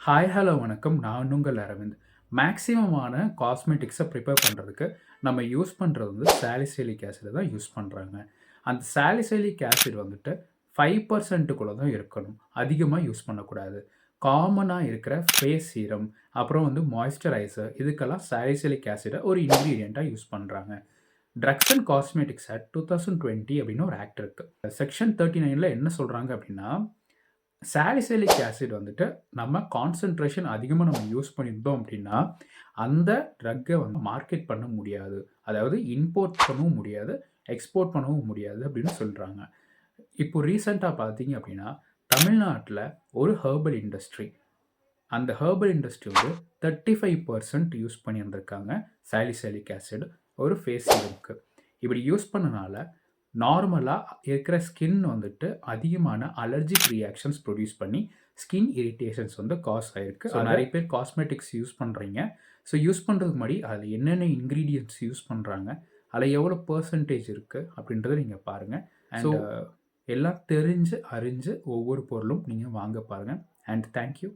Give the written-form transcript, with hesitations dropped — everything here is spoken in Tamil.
ஹலோ வணக்கம். நான் உங்கள் அரவிந்த். மேக்ஸிமமான காஸ்மெட்டிக்ஸ ப்ரிப்பேர் பண்றதுக்கு நம்ம யூஸ் பண்றது வந்து சாலிசிலிக் ஆசிட் தான் யூஸ் பண்றாங்க. அந்த சாலிசிலிக் ஆசிட் வந்துட்டு 5% தான் இருக்கணும். அதிகமா யூஸ் பண்ணக்கூடாது. காமனா இருக்கிற ஃபேஸ் சீரம், அப்புறம் வந்து மாய்ஸ்சரைசர் இதுக்கெல்லாம் சாலிசிலிக் ஆசிட ஒரு இன்கிரீடியன்ட்டா யூஸ் பண்றாங்க. ட்ரக்ஸ் அண்ட் காஸ்மெட்டிக்ஸ் ஆக்ட் 2020 அப்படின்னு ஒரு ஆக்ட் இருக்கு. செக்ஷன் 39ல என்ன சொல்றாங்க அப்படின்னா, சாலிசிலிக் ஆசிட் வந்துட்டு நம்ம கான்சன்ட்ரேஷன் அதிகமா நம்ம யூஸ் பண்ணியிருந்தோம் அப்படின்னா, அந்த ட்ரக்க வந்து மார்க்கெட் பண்ண முடியாது. அதாவது இம்போர்ட் பண்ணவும் முடியாது, எக்ஸ்போர்ட் பண்ணவும் முடியாது அப்படின்னு சொல்றாங்க. இப்போ ரீசென்ட்டா பார்த்தீங்க அப்படின்னா, தமிழ்நாட்ல ஒரு ஹெர்பல் இண்டஸ்ட்ரி. அந்த ஹெர்பல் இண்டஸ்ட்ரி வந்து 35% யூஸ் பண்ணியிருந்திருக்காங்க சாலிசிலிக் ஆசிட் ஒரு ஃபேஸ் சீரம்க்கு. இப்படி யூஸ் பண்ணனால நார்மலா இருக்கிற ஸ்கின் வந்துட்டு அதிகமான அலர்ஜிக் ரியாக்ஷன்ஸ் ப்ரொடியூஸ் பண்ணி, ஸ்கின் இரிட்டேஷன்ஸ் வந்து காஸ் ஆயிருக்கு. ஸோ நெறைய பேர் காஸ்மெட்டிக்ஸ் யூஸ் பண்றீங்க. ஸோ யூஸ் பண்றதுக்கு முன்னாடி அதில என்னென்ன இன்கிரீடியன்ட்ஸ் யூஸ் பண்றாங்க, அதில எவ்வளோ பெர்சன்டேஜ் இருக்கு அப்படின்றத நீங்க பாருங்க. ஸோ எல்லாம் தெரிஞ்சு, அறிஞ்சு ஒவ்வொரு பொருளும் நீங்க வாங்க பாருங்க. And thank you.